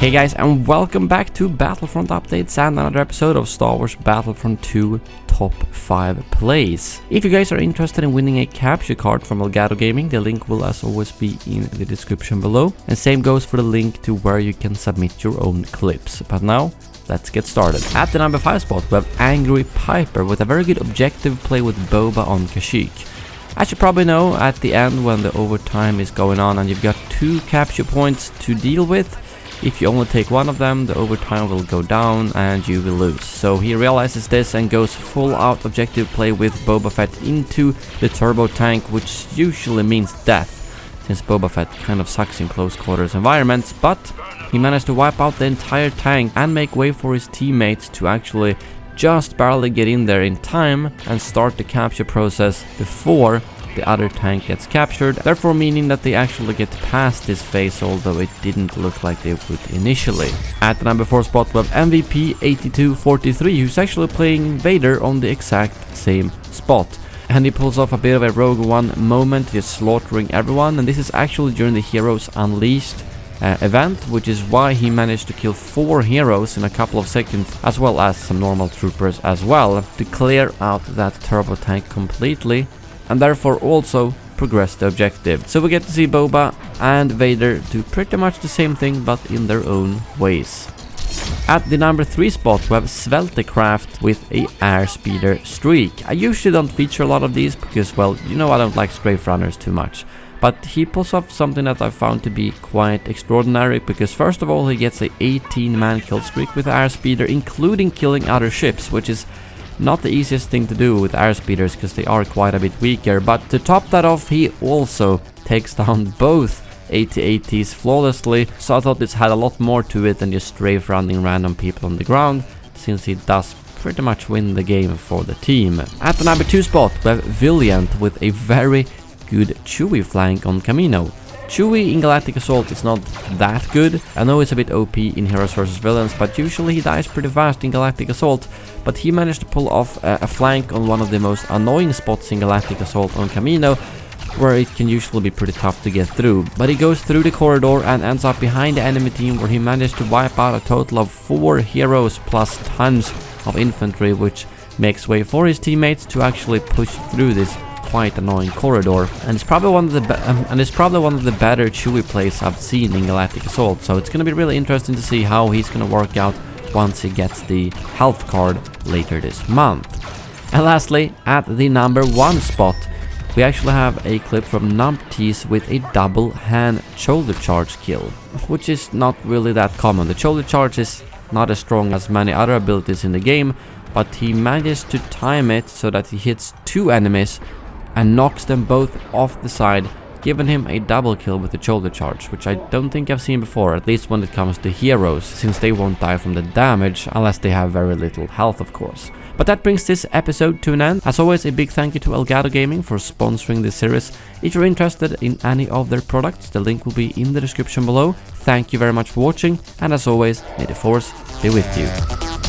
Hey guys, and welcome back to Battlefront Updates and another episode of Star Wars Battlefront 2 Top 5 Plays. If you guys are interested in winning a capture card from Elgato Gaming, the link will as always be in the description below. And same goes for the link to where you can submit your own clips. But now, let's get started. At the number 5 spot, we have Angry Piper with a very good objective play with Boba on Kashyyyk. As you probably know, at the end when the overtime is going on and you've got 2 capture points to deal with, if you only take one of them, the overtime will go down and you will lose. So he realizes this and goes full out objective play with Boba Fett into the turbo tank, which usually means death, since Boba Fett kind of sucks in close quarters environments, but he managed to wipe out the entire tank and make way for his teammates to actually just barely get in there in time and start the capture process before the other tank gets captured, therefore meaning that they actually get past this phase, although it didn't look like they would initially. At the number 4 spot, we have MVP 8243, who's actually playing Vader on the exact same spot. And he pulls off a bit of a Rogue One moment, just slaughtering everyone, and this is actually during the Heroes Unleashed event, which is why he managed to kill 4 heroes in a couple of seconds, as well as some normal troopers as well, to clear out that turbo tank completely, and therefore also progress the objective. So we get to see Boba and Vader do pretty much the same thing, but in their own ways. At the number 3 spot, we have Sveltecraft with a airspeeder streak. I usually don't feature a lot of these because, well, you know I don't like strafe runners too much. But he pulls off something that I found to be quite extraordinary, because first of all he gets a 18-man kill streak with airspeeder, including killing other ships, which is not the easiest thing to do with airspeeders because they are quite a bit weaker. But to top that off, he also takes down both AT-ATs flawlessly, so I thought this had a lot more to it than just strafe running random people on the ground, since he does pretty much win the game for the team. At the number 2 spot, we have Valiant with a very good Chewie flank on Kamino. Chewie in Galactic Assault is not that good. I know it's a bit OP in Heroes vs Villains, but usually he dies pretty fast in Galactic Assault. But he managed to pull off a flank on one of the most annoying spots in Galactic Assault on Kamino, where it can usually be pretty tough to get through. But he goes through the corridor and ends up behind the enemy team, where he managed to wipe out a total of 4 heroes plus tons of infantry, which makes way for his teammates to actually push through this quite annoying corridor, and it's probably one of the better Chewie plays I've seen in Galactic Assault. So it's going to be really interesting to see how he's going to work out once he gets the health card later this month. And lastly, at the number 1 spot, we actually have a clip from Numpties with a double hand shoulder charge kill, which is not really that common. The shoulder charge is not as strong as many other abilities in the game, but he managed to time it so that he hits 2 enemies and knocks them both off the side, giving him a double kill with the shoulder charge, which I don't think I've seen before, at least when it comes to heroes, since they won't die from the damage unless they have very little health, of course. But that brings this episode to an end. As always, a big thank you to Elgato Gaming for sponsoring this series. If you're interested in any of their products, the link will be in the description below. Thank you very much for watching, and as always, may the Force be with you.